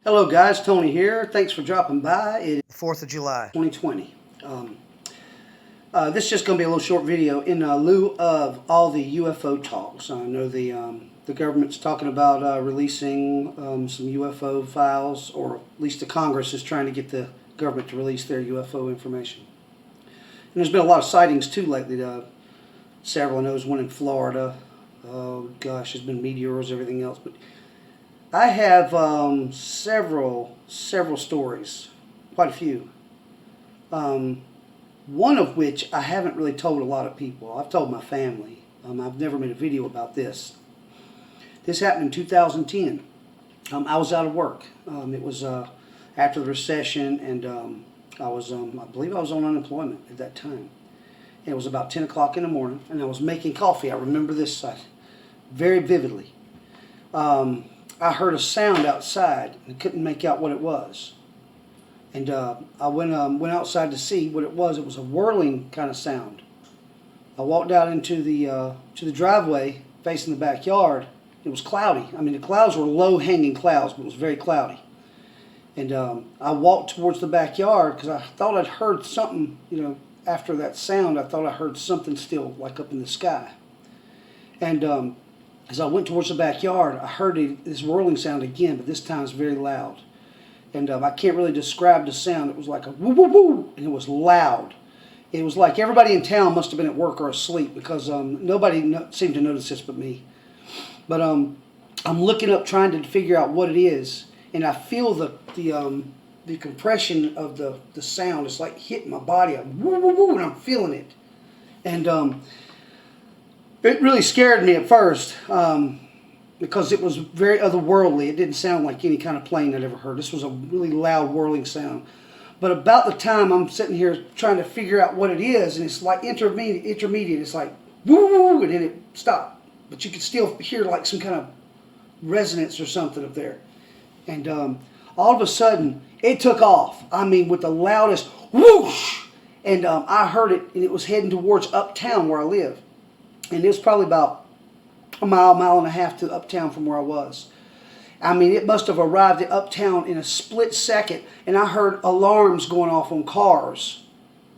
Hello guys, Tony here. Thanks for dropping by. It's 4th of July. 2020. This is just going to be a little short video in lieu of all the UFO talks. I know the government's talking about releasing some UFO files, or at least the Congress is trying to get the government to release their UFO information. And there's been a lot of sightings too lately. Several. I know there's one in Florida. Oh gosh, there's been meteors, everything else. But I have several stories, quite a few. One of which I haven't really told a lot of people. I've told my family. I've never made a video about this. This happened in 2010. I was out of work. It was after the recession, and I believe I was on unemployment at that time. And it was about 10 o'clock in the morning, and I was making coffee. I remember this very vividly. I heard a sound outside and couldn't make out what it was. And I went outside to see what it was. It was a whirling kind of sound. I walked out into the driveway facing the backyard. It was cloudy. I mean, the clouds were low-hanging clouds, but it was very cloudy. And I walked towards the backyard because I thought I'd heard something, after that sound. I thought I heard something still, like up in the sky. And as I went towards the backyard, I heard this whirling sound again, but this time it's very loud. And I can't really describe the sound. It was like a woo woo woo, and it was loud. It was like everybody in town must have been at work or asleep, because nobody seemed to notice this but me. But I'm looking up trying to figure out what it is, and I feel the compression of the sound. It's like hitting my body. Woo woo woo, and I'm feeling it. And it really scared me at first, because it was very otherworldly. It didn't sound like any kind of plane I'd ever heard. This was a really loud whirling sound. But about the time I'm sitting here trying to figure out what it is, and it's like intermediate. It's like woo woo, and then it stopped. But you could still hear like some kind of resonance or something up there. And all of a sudden, it took off. I mean, with the loudest whoosh. And I heard it, and it was heading towards uptown where I live. And it was probably about a mile and a half to uptown from where I was. I mean, it must have arrived at uptown in a split second, and I heard alarms going off on cars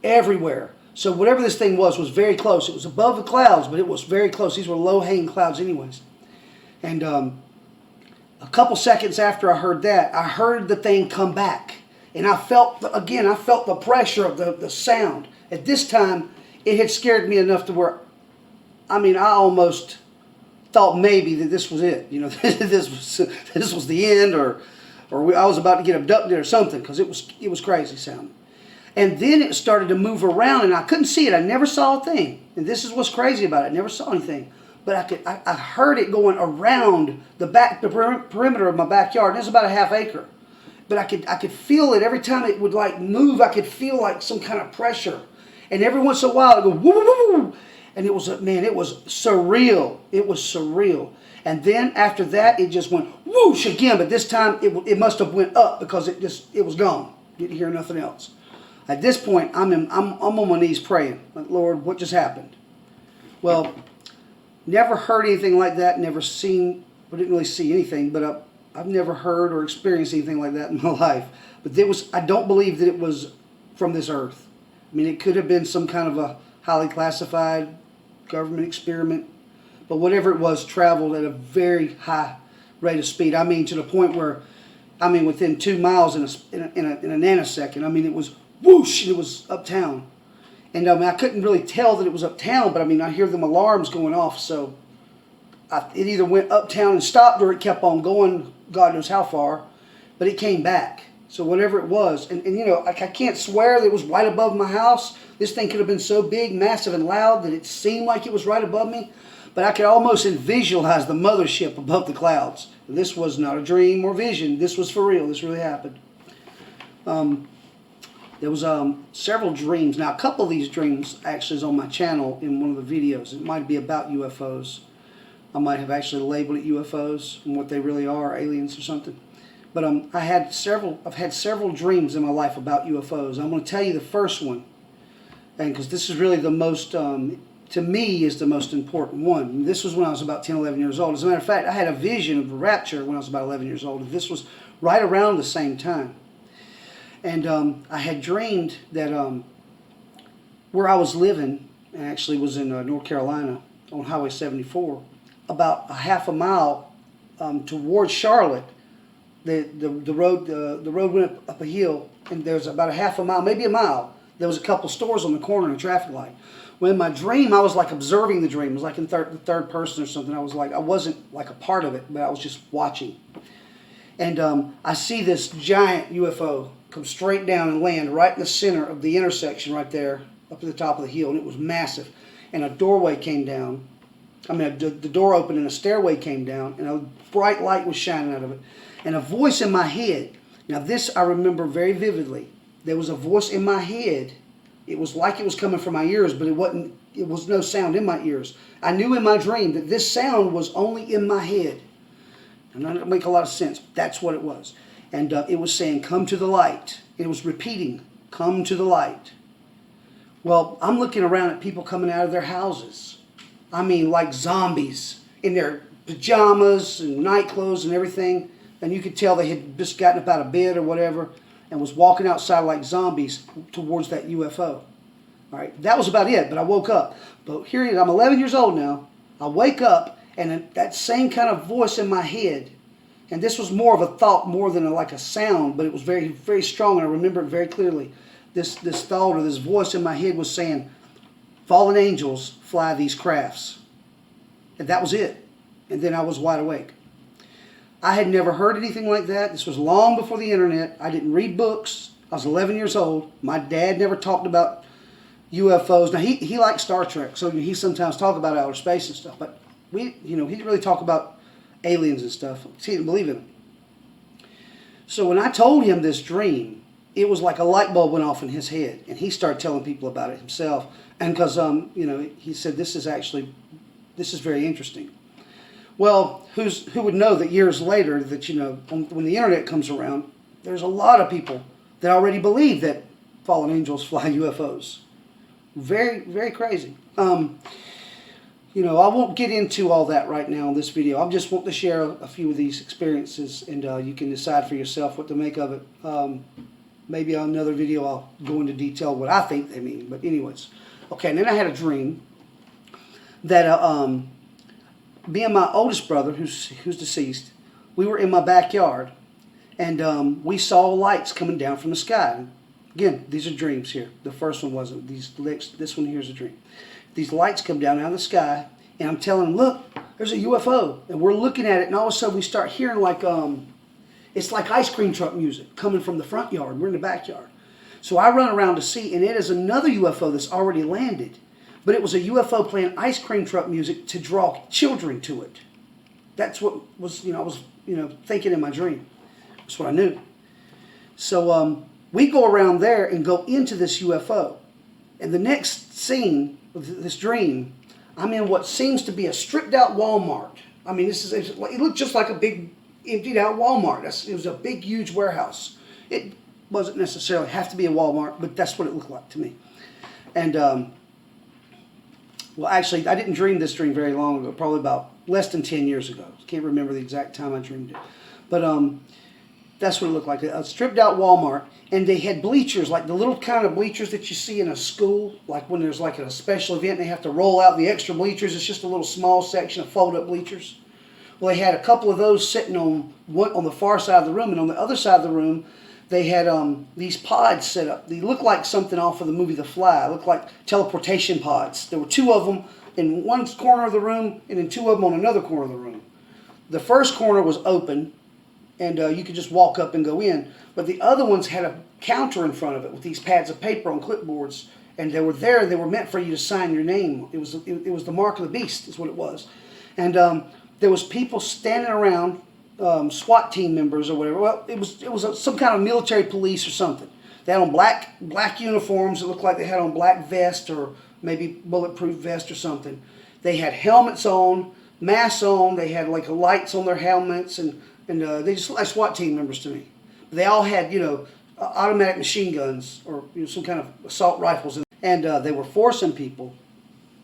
everywhere. So whatever this thing was very close. It was above the clouds, but it was very close. These were low-hanging clouds anyways. And a couple seconds after I heard that, I heard the thing come back. And I felt the pressure of the sound. At this time, it had scared me enough to where, I mean, I almost thought maybe that this was it. This was the end, or I was about to get abducted or something, because it was crazy sounding. And then it started to move around, and I couldn't see it. I never saw a thing. And this is what's crazy about it. I never saw anything. But I heard it going around the perimeter of my backyard. And it's about a half acre. But I could feel it every time it would like move. I could feel like some kind of pressure. And every once in a while it would go woo woo woo. And it was, man, it was surreal. It was surreal. And then after that, it just went whoosh again. But this time, it must have went up, because it was gone. Didn't hear nothing else. At this point, I'm on my knees praying, like, Lord, what just happened? Well, never heard anything like that. Never seen. I didn't really see anything. But I've never heard or experienced anything like that in my life. But I don't believe that it was from this earth. I mean, it could have been some kind of a highly classified government experiment, but whatever it was, traveled at a very high rate of speed. I mean, to the point where, I mean, within 2 miles in a nanosecond. I mean, it was whoosh, and it was uptown. And I mean, I couldn't really tell that it was uptown, but I mean, I hear them alarms going off, so it either went uptown and stopped, or it kept on going, God knows how far, but it came back. So whatever it was, and I can't swear that it was right above my house. This thing could have been so big, massive, and loud that it seemed like it was right above me. But I could almost visualize the mothership above the clouds. This was not a dream or vision. This was for real. This really happened. There was several dreams. Now, a couple of these dreams actually is on my channel in one of the videos. It might be about UFOs. I might have actually labeled it UFOs and what they really are, aliens or something. But I've had several dreams in my life about UFOs. I'm going to tell you the first one, and because this is really the most to me, is the most important one. This was when I was about 10, 11 years old. As a matter of fact, I had a vision of the rapture when I was about 11 years old. This was right around the same time. And I had dreamed that where I was living, and actually was in North Carolina on Highway 74, about a half a mile towards Charlotte, the road went up a hill, and there's about a half a mile, maybe a mile. There was a couple stores on the corner and a traffic light. Well, in my dream, I was like observing the dream. It was like in third person or something. I wasn't like a part of it, but I was just watching. And I see this giant UFO come straight down and land right in the center of the intersection right there, up at the top of the hill, and it was massive. And a doorway came down. I mean, the door opened and a stairway came down, and a bright light was shining out of it. And a voice in my head. Now this I remember very vividly. There was a voice in my head. It was like it was coming from my ears, but it wasn't. It was no sound in my ears. I knew in my dream that this sound was only in my head. And that doesn't make a lot of sense. But that's what it was. And it was saying, "Come to the light." It was repeating, "Come to the light." Well, I'm looking around at people coming out of their houses. I mean, like zombies in their pajamas and night clothes and everything. And you could tell they had just gotten up out of bed or whatever and was walking outside like zombies towards that UFO. All right, that was about it, but I woke up. But here it is, I'm 11 years old now. I wake up, and that same kind of voice in my head, and this was more of a thought more than like a sound, but it was very, very strong, and I remember it very clearly. This thought or this voice in my head was saying, "Fallen angels fly these crafts." And that was it. And then I was wide awake. I had never heard anything like that. This was long before the internet. I didn't read books. I was 11 years old. My dad never talked about UFOs. Now, he liked Star Trek, so he sometimes talked about outer space and stuff. But he didn't really talk about aliens and stuff. He didn't believe in them. So when I told him this dream, it was like a light bulb went off in his head, and he started telling people about it himself. And because he said this is very interesting. Well, who would know that years later that, when the internet comes around, there's a lot of people that already believe that fallen angels fly UFOs. Very, very crazy. I won't get into all that right now in this video. I just want to share a few of these experiences, and you can decide for yourself what to make of it. Maybe on another video I'll go into detail what I think they mean. But anyways. Okay, and then I had a dream that me and my oldest brother, who's deceased, we were in my backyard, and we saw lights coming down from the sky. Again, these are dreams here. The first one wasn't. This one here is a dream. These lights come down out of the sky, and I'm telling them, "Look, there's a UFO." And we're looking at it, and all of a sudden we start hearing like, it's like ice cream truck music coming from the front yard. We're in the backyard. So I run around to see, and it is another UFO that's already landed. But it was a UFO playing ice cream truck music to draw children to it. That's what was, I was, thinking in my dream. That's what I knew. So we go around there and go into this UFO. And the next scene of this dream, I'm in what seems to be a stripped out Walmart. I mean, it looked just like a big emptied out Walmart. It was a big, huge warehouse. It wasn't necessarily have to be a Walmart, but that's what it looked like to me. And well, actually, I didn't dream this dream very long ago, probably about less than 10 years ago. I can't remember the exact time I dreamed it. But that's what it looked like, a stripped out Walmart. And they had bleachers, like the little kind of bleachers that you see in a school, like when there's like a special event, they have to roll out the extra bleachers. It's just a little small section of fold-up bleachers. Well, they had a couple of those sitting on the far side of the room, and on the other side of the room, they had these pods set up. They looked like something off of the movie The Fly. It looked like teleportation pods. There were two of them in one corner of the room and then two of them on another corner of the room. The first corner was open, and you could just walk up and go in. But the other ones had a counter in front of it with these pads of paper on clipboards, and they were there. They were meant for you to sign your name. It was the mark of the beast is what it was. And there was people standing around, SWAT team members or whatever. Well, it was some kind of military police or something. They had on black uniforms. It looked like they had on black vest or maybe bulletproof vest or something. They had helmets on, masks on. They had like lights on their helmets, and they just looked like SWAT team members to me. They all had automatic machine guns or some kind of assault rifles, and they were forcing people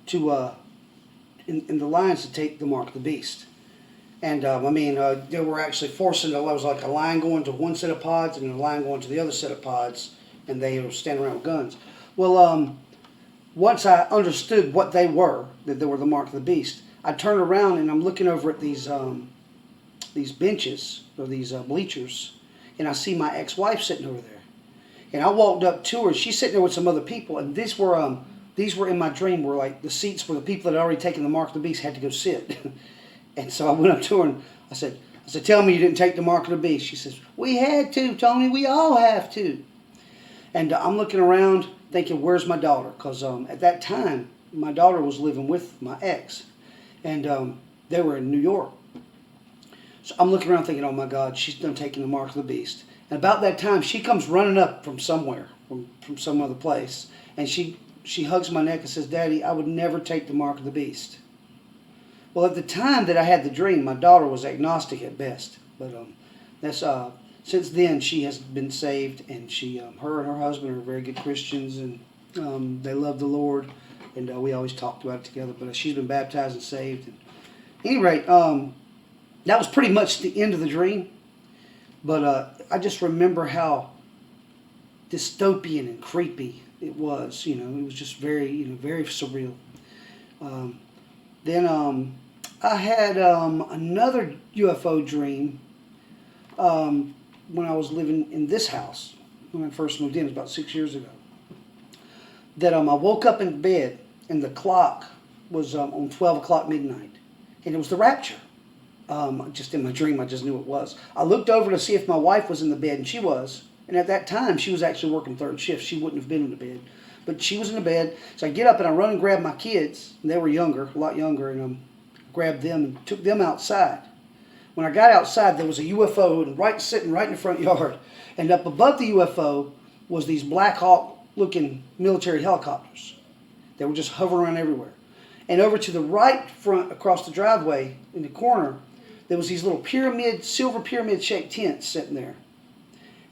to in the lines to take the mark of the beast. And they were actually forcing. There was like a line going to one set of pods and a line going to the other set of pods, and they were standing around with guns. Well, once I understood what they were, that they were the mark of the beast, I turned around and I'm looking over at these benches or these bleachers, and I see my ex-wife sitting over there. And I walked up to her. She's sitting there with some other people, and these were in my dream were like the seats where the people that had already taken the mark of the beast had to go sit. And so I went up to her and I said, tell me you didn't take the mark of the beast. She says, we had to, Tony. We all have to. And I'm looking around thinking, where's my daughter? Because at that time, my daughter was living with my ex. And they were in New York. So I'm looking around thinking, oh my God, she's done taking the mark of the beast. And about that time, she comes running up from somewhere, from some other place. And she hugs my neck and says, Daddy, I would never take the mark of the beast. Well, at the time that I had the dream, my daughter was agnostic at best. But since then, she has been saved, and her and her husband are very good Christians, and they love the Lord, and we always talked about it together. But she's been baptized and saved. And at any rate, that was pretty much the end of the dream. But I just remember how dystopian and creepy it was. It was just very, very surreal. Then I had another UFO dream when I was living in this house, when I first moved in. It was about 6 years ago. That I woke up in bed, and the clock was on 12 o'clock midnight. And it was the rapture. Just in my dream, I just knew it was. I looked over to see if my wife was in the bed, and she was. And at that time, she was actually working third shift. She wouldn't have been in the bed. But she was in the bed. So I get up and I run and grab my kids. And they were younger, a lot younger, and grabbed them and took them outside. When I got outside, there was a UFO sitting right in the front yard. And up above the UFO was these Black Hawk-looking military helicopters. They were just hovering around everywhere. And over to the right front, across the driveway, in the corner, there was these little silver pyramid-shaped tents sitting there.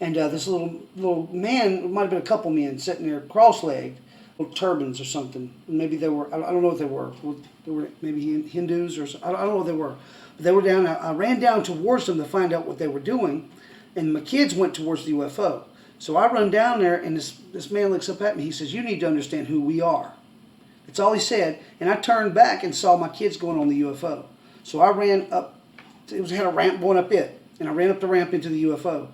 And this little man, it might have been a couple men, sitting there cross-legged, little turbans or something. Maybe they were, I don't know what they were. They were maybe Hindus or something. I don't know what they were. But they were down. I ran down towards them to find out what they were doing. And my kids went towards the UFO. So I run down there, and this man looks up at me. He says, you need to understand who we are. That's all he said. And I turned back and saw my kids going on the UFO. So I ran up. It had a ramp going up it. And I ran up the ramp into the UFO.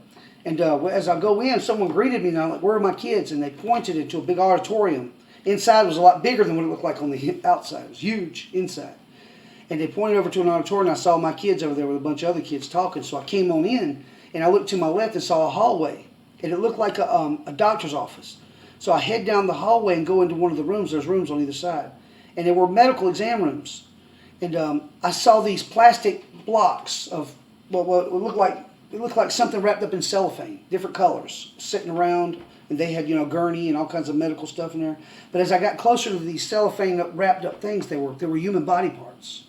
And as I go in, someone greeted me, and I'm like, where are my kids? And they pointed into a big auditorium. Inside was a lot bigger than what it looked like on the outside. It was huge inside. And they pointed over to an auditorium, and I saw my kids over there with a bunch of other kids talking. So I came on in, and I looked to my left and saw a hallway. And it looked like a doctor's office. So I head down the hallway and go into one of the rooms. There's rooms on either side. And there were medical exam rooms. And I saw these plastic blocks of what it looked like something wrapped up in cellophane, different colors, sitting around. And they had, gurney and all kinds of medical stuff in there. But as I got closer to these cellophane wrapped up things, they were human body parts.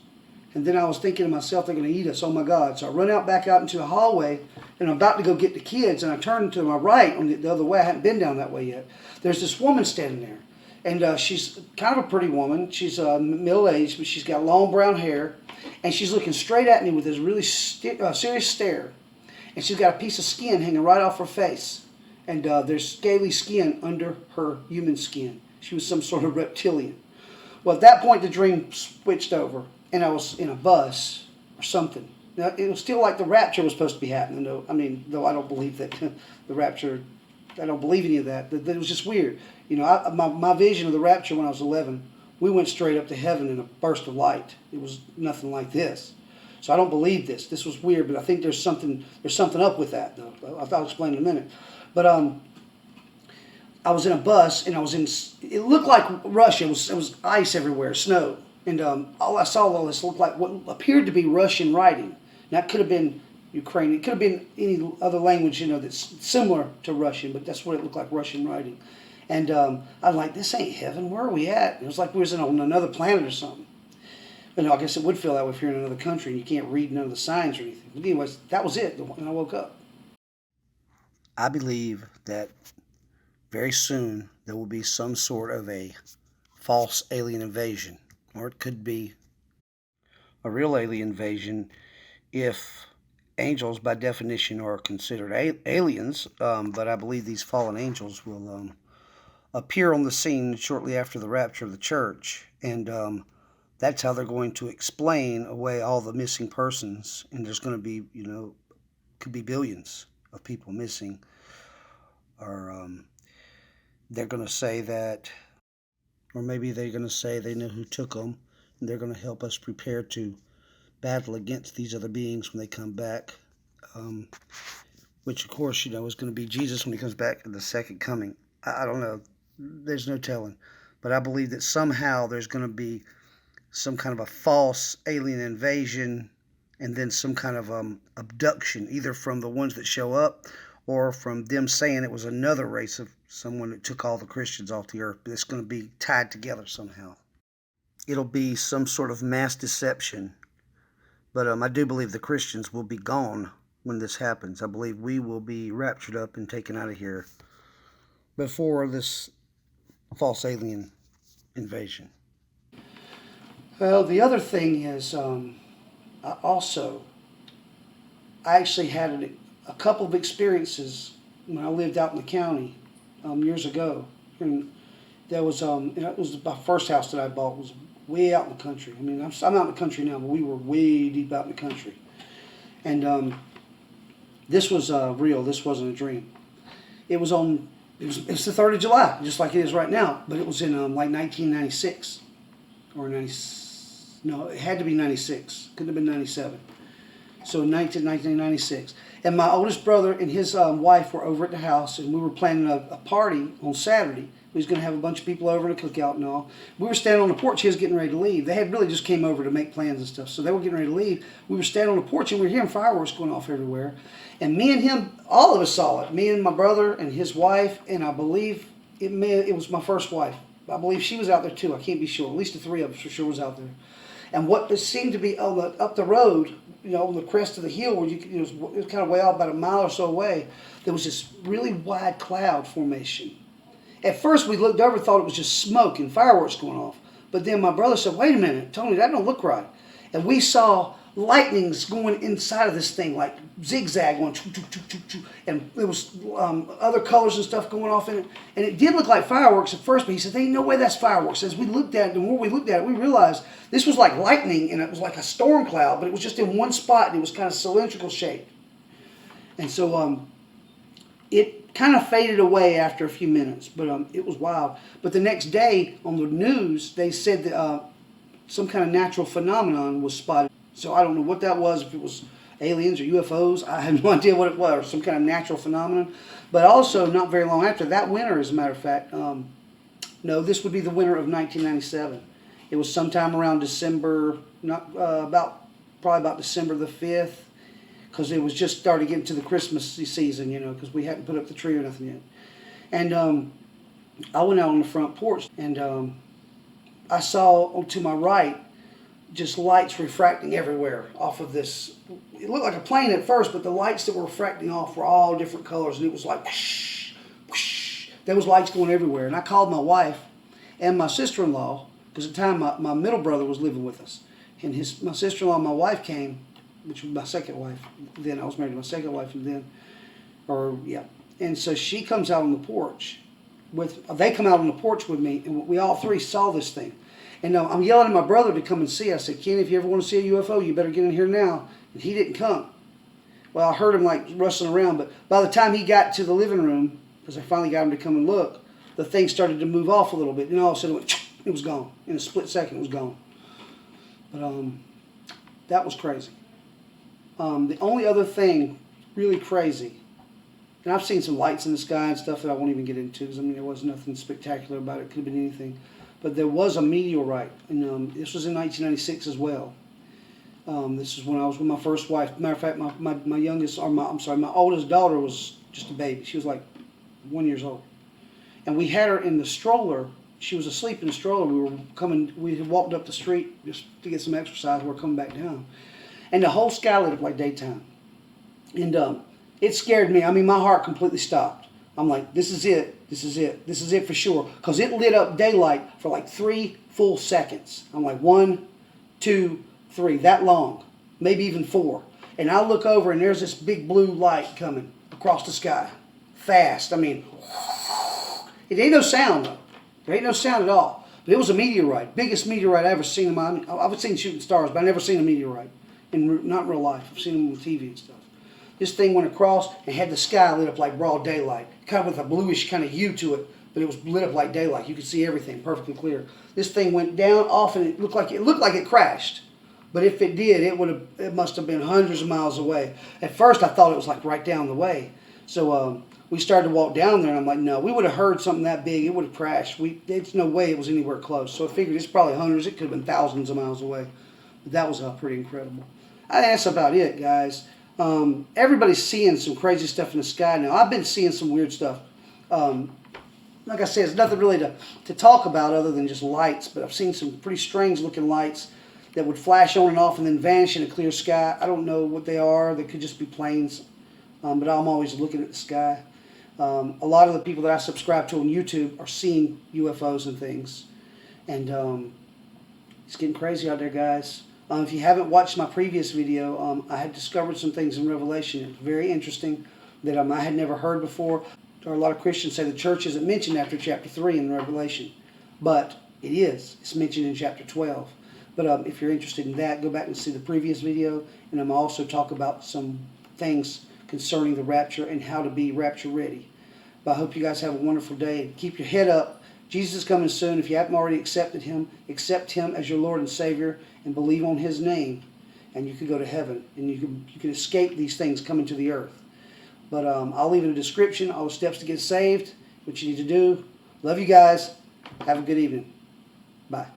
And then I was thinking to myself, they're going to eat us. Oh my God. So I run back out into the hallway, and I'm about to go get the kids, and I turn to my right on the other way. I hadn't been down that way yet. There's this woman standing there. And she's kind of a pretty woman. She's middle-aged, but she's got long brown hair. And she's looking straight at me with this really serious stare. And she's got a piece of skin hanging right off her face. And there's scaly skin under her human skin. She was some sort of reptilian. Well, at that point, the dream switched over. And I was in a bus or something. Now, it was still like the rapture was supposed to be happening. Though I don't believe that the rapture, I don't believe any of that. It was just weird. My vision of the rapture when I was 11, we went straight up to heaven in a burst of light. It was nothing like this. So I don't believe this. This was weird, but I think there's something up with that, though. I'll explain in a minute. But I was in a bus, and it looked like Russia. It was ice everywhere, snow. And all I saw all this looked like what appeared to be Russian writing. Now, it could have been Ukrainian. It could have been any other language, that's similar to Russian, but that's what it looked like, Russian writing. And I'm like, this ain't heaven. Where are we at? And it was like we was on another planet or something. I guess it would feel that way if you're in another country and you can't read none of the signs or anything. But anyways, that was it when I woke up. I believe that very soon there will be some sort of a false alien invasion, or it could be a real alien invasion if angels, by definition, are considered aliens. But I believe these fallen angels will appear on the scene shortly after the rapture of the church, and that's how they're going to explain away all the missing persons. And there's going to be, could be billions of people missing, or they're going to say that, or maybe they're going to say they know who took them, and they're going to help us prepare to battle against these other beings when they come back, which of course, is going to be Jesus when he comes back in the second coming. I don't know. There's no telling. But I believe that somehow there's going to be some kind of a false alien invasion, and then some kind of abduction, either from the ones that show up or from them saying it was another race of someone that took all the Christians off the earth. But it's going to be tied together somehow. It'll be some sort of mass deception. But I do believe the Christians will be gone when this happens. I believe we will be raptured up and taken out of here before this false alien invasion. Well, the other thing is, I actually had a couple of experiences when I lived out in the county years ago. And there was, it was my first house that I bought was way out in the country. I mean, I'm out in the country now, but we were way deep out in the country. And this was real. This wasn't a dream. It was the 3rd of July, just like it is right now. But it was in like 1996 or 90. No, it had to be 96. Couldn't have been 97. So 1996. And my oldest brother and his wife were over at the house, and we were planning a party on Saturday. We was going to have a bunch of people over and a cookout and all. We were standing on the porch. He was getting ready to leave. They had really just came over to make plans and stuff. So they were getting ready to leave. We were standing on the porch, and we were hearing fireworks going off everywhere. And me and him, all of us saw it. Me and my brother and his wife, and I believe it was my first wife. I believe she was out there too. I can't be sure. At least the three of us for sure was out there. And what it seemed to be up the road, on the crest of the hill, where it was kind of way out, about a mile or so away, there was this really wide cloud formation. At first, we looked over and thought it was just smoke and fireworks going off. But then my brother said, "Wait a minute, Tony, that don't look right." And we saw lightnings going inside of this thing, like zigzag going, choo, choo, choo, choo, choo. And there was other colors and stuff going off in it. And it did look like fireworks at first, but he said, "There ain't no way that's fireworks." As we looked at it, the more we looked at it, we realized this was like lightning, and it was like a storm cloud, but it was just in one spot, and it was kind of cylindrical shaped. And so it kind of faded away after a few minutes, but it was wild. But the next day on the news, they said that some kind of natural phenomenon was spotted. So I don't know what that was, if it was aliens or UFOs. I have no idea what it was, some kind of natural phenomenon. But also, not very long after, that winter, as a matter of fact, no, this would be the winter of 1997. It was sometime around December, probably about December the 5th, because it was just starting to get into the Christmas season, because we hadn't put up the tree or nothing yet. And I went out on the front porch, and I saw to my right just lights refracting everywhere off of this. It looked like a plane at first, but the lights that were refracting off were all different colors, and it was like whoosh, whoosh. There was lights going everywhere. And I called my wife and my sister-in-law, because at the time my middle brother was living with us. And my sister-in-law and my wife came, which was my second wife. Then I was married to my second wife, and so she comes out on the porch. They come out on the porch with me, and we all three saw this thing. And I'm yelling at my brother to come and see. I said, "Kenny, if you ever want to see a UFO, you better get in here now." And he didn't come. Well, I heard him like rustling around, but by the time he got to the living room, because I finally got him to come and look, the thing started to move off a little bit. And all of a sudden, it was gone. In a split second, it was gone. But that was crazy. The only other thing really crazy, and I've seen some lights in the sky and stuff that I won't even get into, because there was nothing spectacular about it. It could have been anything. But there was a meteorite, and this was in 1996 as well. This is when I was with my first wife. Matter of fact, my oldest daughter was just a baby. She was like 1 year old. And we had her in the stroller. She was asleep in the stroller. We had walked up the street just to get some exercise. We were coming back down. And the whole sky lit up like daytime. And it scared me. I mean, my heart completely stopped. I'm like, this is it. This is it. This is it for sure. Because it lit up daylight for like 3 full seconds. I'm like, 1, 2, 3. That long. Maybe even 4. And I look over and there's this big blue light coming across the sky. Fast. I mean, it ain't no sound though. There ain't no sound at all. But it was a meteorite. Biggest meteorite I ever seen in my... I've seen shooting stars, but I've never seen a meteorite. Not in real life. I've seen them on TV and stuff. This thing went across and had the sky lit up like broad daylight. Kind of with a bluish kind of hue to it. But it was lit up like daylight. You could see everything perfectly clear. This thing went down off and it looked like it crashed. But if it did, it must have been hundreds of miles away. At first I thought it was like right down the way. So we started to walk down there and I'm like, no, we would have heard something that big, it would have crashed. There's no way it was anywhere close. So I figured it's probably hundreds, it could have been thousands of miles away. But that was pretty incredible. I think that's about it, guys. Everybody's seeing some crazy stuff in the sky now. I've been seeing some weird stuff. Like I said, it's nothing really to talk about other than just lights. But I've seen some pretty strange looking lights that would flash on and off and then vanish in a clear sky. I don't know what they are. They could just be planes. But I'm always looking at the sky. A lot of the people that I subscribe to on YouTube are seeing UFOs and things. And it's getting crazy out there, guys. If you haven't watched my previous video, I had discovered some things in Revelation. It was very interesting that I had never heard before. There are a lot of Christians say the church isn't mentioned after chapter 3 in Revelation. But it is. It's mentioned in chapter 12. But if you're interested in that, go back and see the previous video. And I'm also talk about some things concerning the rapture and how to be rapture ready. But I hope you guys have a wonderful day. Keep your head up. Jesus is coming soon. If you haven't already accepted Him, accept Him as your Lord and Savior and believe on His name. And you can go to heaven. And you can escape these things coming to the earth. But I'll leave in the description all the steps to get saved, what you need to do. Love you guys. Have a good evening. Bye.